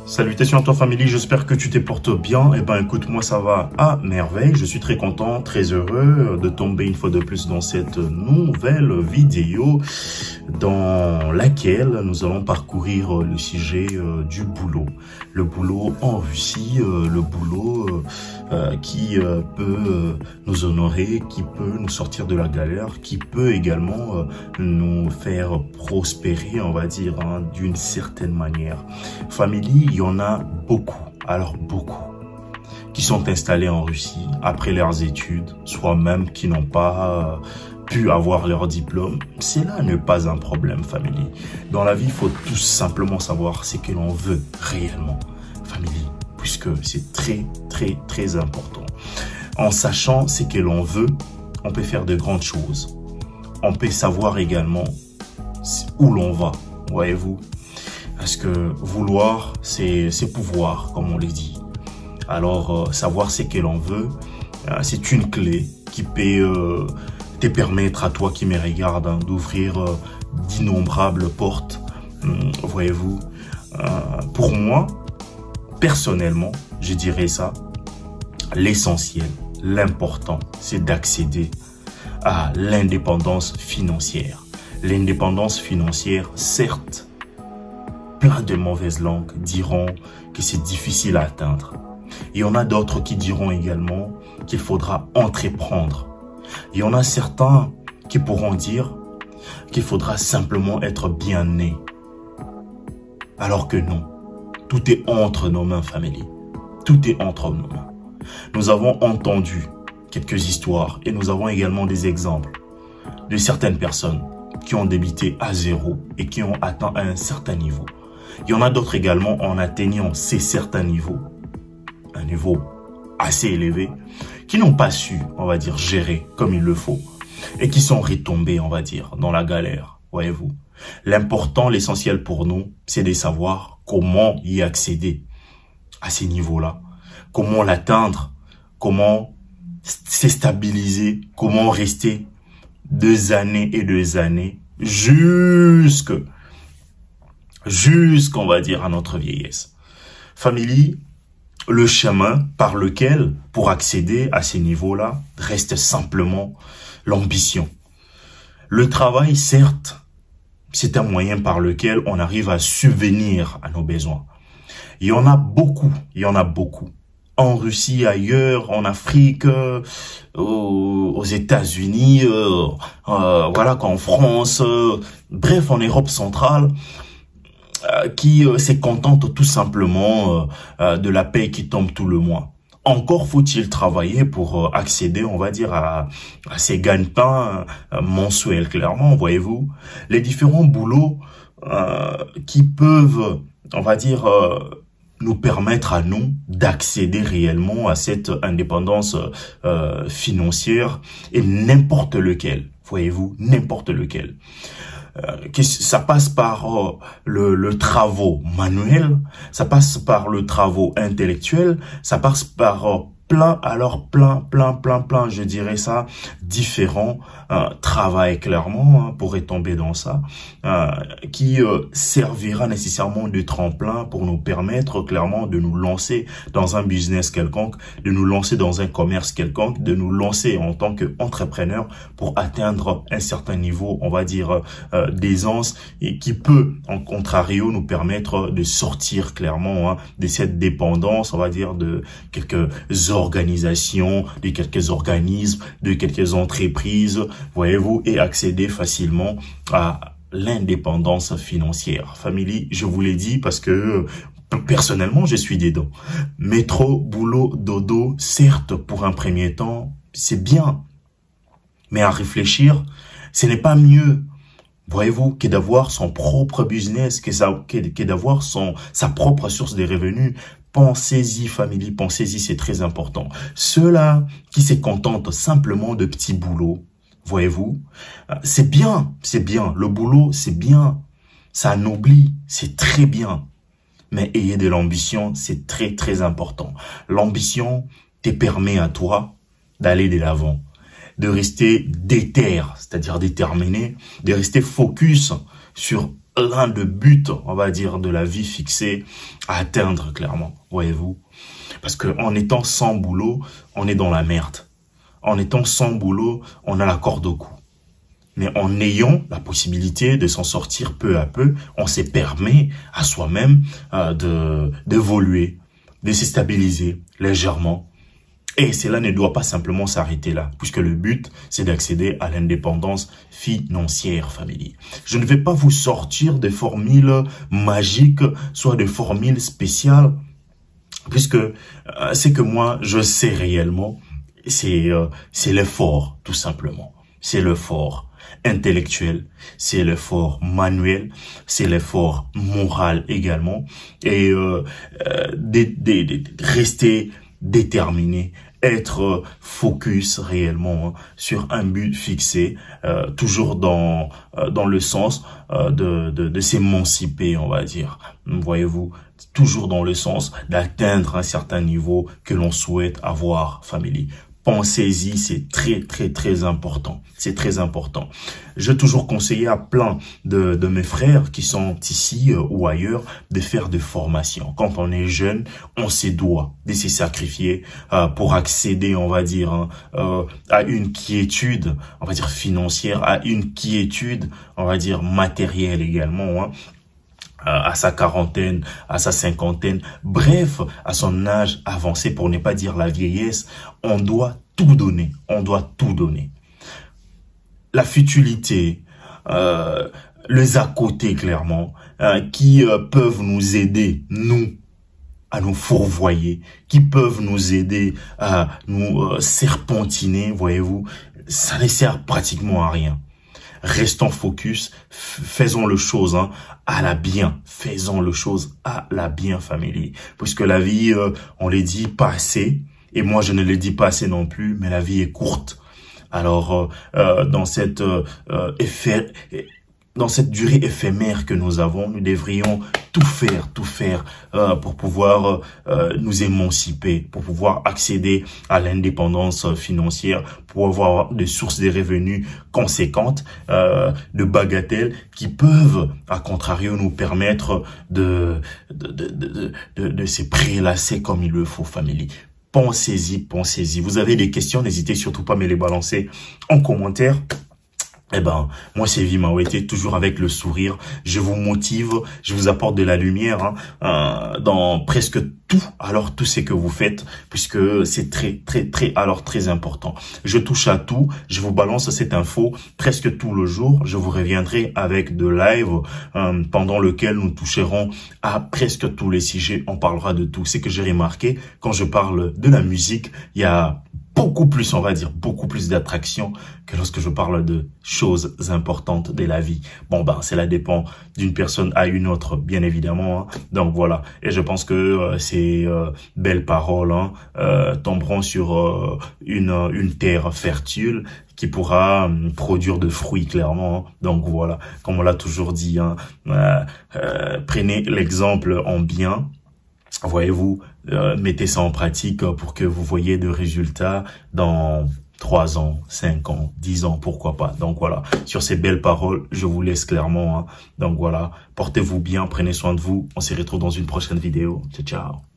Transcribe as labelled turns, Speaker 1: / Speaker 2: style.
Speaker 1: Salutations à toi famille, j'espère que tu te portes bien. Eh ben écoute, moi ça va à merveille. Je suis très content, très heureux de tomber une fois de plus dans cette nouvelle vidéo dans laquelle nous allons parcourir le sujet du boulot. Le boulot en Russie, le boulot qui peut nous honorer, qui peut nous sortir de la galère, qui peut également nous faire prospérer, on va dire, hein, d'une certaine manière. Famille, il y en a beaucoup, alors beaucoup, qui sont installés en Russie après leurs études, soit même qui n'ont pas pu avoir leur diplôme. C'est là n'est pas un problème, famille. Dans la vie, il faut tout simplement savoir ce que l'on veut réellement, famille, puisque c'est très important. En sachant ce que l'on veut, on peut faire de grandes choses. On peut savoir également où l'on va, voyez-vous. Parce que vouloir, c'est pouvoir, comme on le dit. Alors, savoir ce que l'on veut, c'est une clé qui peut te permettre à toi qui me regarde hein, d'ouvrir d'innombrables portes. Voyez-vous, pour moi, personnellement, je dirais ça, l'essentiel, l'important, c'est d'accéder à l'indépendance financière. L'indépendance financière, certes, plein de mauvaises langues diront que c'est difficile à atteindre. Il y en a d'autres qui diront également qu'il faudra entreprendre. Il y en a certains qui pourront dire qu'il faudra simplement être bien né. Alors que non, tout est entre nos mains, famille. Tout est entre nos mains. Nous avons entendu quelques histoires et nous avons également des exemples de certaines personnes qui ont débuté à zéro et qui ont atteint un certain niveau. Il y en a d'autres également en atteignant ces certains niveaux, un niveau assez élevé, qui n'ont pas su, on va dire, gérer comme il le faut et qui sont retombés, on va dire, dans la galère, voyez-vous. L'important, l'essentiel pour nous, c'est de savoir comment y accéder à ces niveaux-là, comment l'atteindre, comment se stabiliser, comment rester 2 années et 2 années jusqu'on va dire à notre vieillesse. Famille, le chemin par lequel, pour accéder à ces niveaux-là, reste simplement l'ambition. Le travail, certes, c'est un moyen par lequel on arrive à subvenir à nos besoins. Il y en a beaucoup, En Russie, ailleurs, en Afrique, aux États-Unis, voilà, qu'en France, bref, en Europe centrale, qui se contentent tout simplement de la paie qui tombe tout le mois. Encore faut-il travailler pour accéder, on va dire, à ces gagne-pains mensuels, clairement, voyez-vous. Les différents boulots qui peuvent, on va dire, nous permettre à nous d'accéder réellement à cette indépendance financière et n'importe lequel, voyez-vous, n'importe lequel. Ça passe par le travail manuel, ça passe par le travail intellectuel, ça passe par plein, je dirais ça, différents travail clairement, hein, pourrait tomber dans ça, qui servira nécessairement de tremplin pour nous permettre clairement de nous lancer dans un business quelconque, de nous lancer dans un commerce quelconque, de nous lancer en tant qu'entrepreneur pour atteindre un certain niveau, on va dire, d'aisance et qui peut, en contrario, nous permettre de sortir clairement hein, de cette dépendance, on va dire, de quelques organisations, de quelques organismes, de quelques entreprises, voyez-vous, et accéder facilement à l'indépendance financière. Famille, je vous l'ai dit parce que personnellement, je suis dedans. Métro, boulot, dodo, certes, pour un premier temps, c'est bien. Mais à réfléchir, ce n'est pas mieux, voyez-vous, que d'avoir son propre business, que d'avoir sa propre source de revenus. Pensez-y, famille, pensez-y, c'est très important. Ceux-là qui se contentent simplement de petits boulots, voyez-vous, c'est bien, le boulot, c'est bien, ça anoblit, c'est très bien. Mais ayez de l'ambition, c'est très important. L'ambition te permet à toi d'aller de l'avant, de rester déter, c'est-à-dire déterminé, de rester focus sur l'un des buts, on va dire, de la vie fixée à atteindre, clairement, voyez-vous. Parce que en étant sans boulot, on est dans la merde. En étant sans boulot, on a la corde au cou. Mais en ayant la possibilité de s'en sortir peu à peu, on se permet à soi-même d'évoluer, de se stabiliser légèrement. Et cela ne doit pas simplement s'arrêter là, puisque le but, c'est d'accéder à l'indépendance financière, famille. Je ne vais pas vous sortir des formules magiques, soit des formules spéciales, puisque c'est que moi, je sais réellement, c'est l'effort, tout simplement. C'est l'effort intellectuel, c'est l'effort manuel, c'est l'effort moral également, et rester déterminé, être focus réellement sur un but fixé, toujours dans le sens de s'émanciper, on va dire. Voyez-vous, toujours dans le sens d'atteindre un certain niveau que l'on souhaite avoir, famille. Pensez-y, c'est très important. C'est très important. J'ai toujours conseillé à plein de mes frères qui sont ici ou ailleurs de faire des formations. Quand on est jeune, on se doit de se sacrifier pour accéder, on va dire, à une quiétude, on va dire financière, à une quiétude, on va dire matérielle également, à sa quarantaine, à sa cinquantaine, bref, à son âge avancé, pour ne pas dire la vieillesse, on doit tout donner, on doit tout donner. La futilité, les à côté clairement, qui peuvent nous aider, nous, à nous fourvoyer, qui peuvent nous aider à nous serpentiner, voyez-vous, ça ne sert pratiquement à rien. Restons focus, faisons les choses à la bien, faisons les choses à la bien, famille. Puisque la vie, on les dit pas assez, et moi je ne le dis pas assez non plus, mais la vie est courte. Alors, dans cette durée éphémère que nous avons, nous devrions tout faire pour pouvoir nous émanciper, pour pouvoir accéder à l'indépendance financière, pour avoir des sources de revenus conséquentes, de bagatelles qui peuvent, à contrario, nous permettre de se prélasser comme il le faut, famille. Pensez-y, pensez-y. Vous avez des questions, n'hésitez surtout pas à me les balancer en commentaire. Eh ben, moi c'est Vimawete, toujours avec le sourire. Je vous motive, je vous apporte de la lumière dans presque tout. Alors tout ce que vous faites, puisque c'est très important. Je touche à tout, je vous balance cette info presque tout le jour. Je vous reviendrai avec de live pendant lequel nous toucherons à presque tous les sujets. On parlera de tout. C'est que j'ai remarqué quand je parle de la musique, il y a beaucoup plus, on va dire, beaucoup plus d'attraction que lorsque je parle de choses importantes de la vie. Bon, ben, cela dépend d'une personne à une autre, bien évidemment. Donc, voilà. Et je pense que ces belles paroles tomberont sur une terre fertile qui pourra produire de fruits, clairement. Donc, voilà. Comme on l'a toujours dit, prenez l'exemple en bien. Voyez-vous, mettez ça en pratique pour que vous voyez de résultats dans 3 ans, 5 ans, 10 ans, pourquoi pas. Donc voilà, sur ces belles paroles, je vous laisse clairement. Donc voilà, portez-vous bien, prenez soin de vous. On se retrouve dans une prochaine vidéo. Ciao, ciao.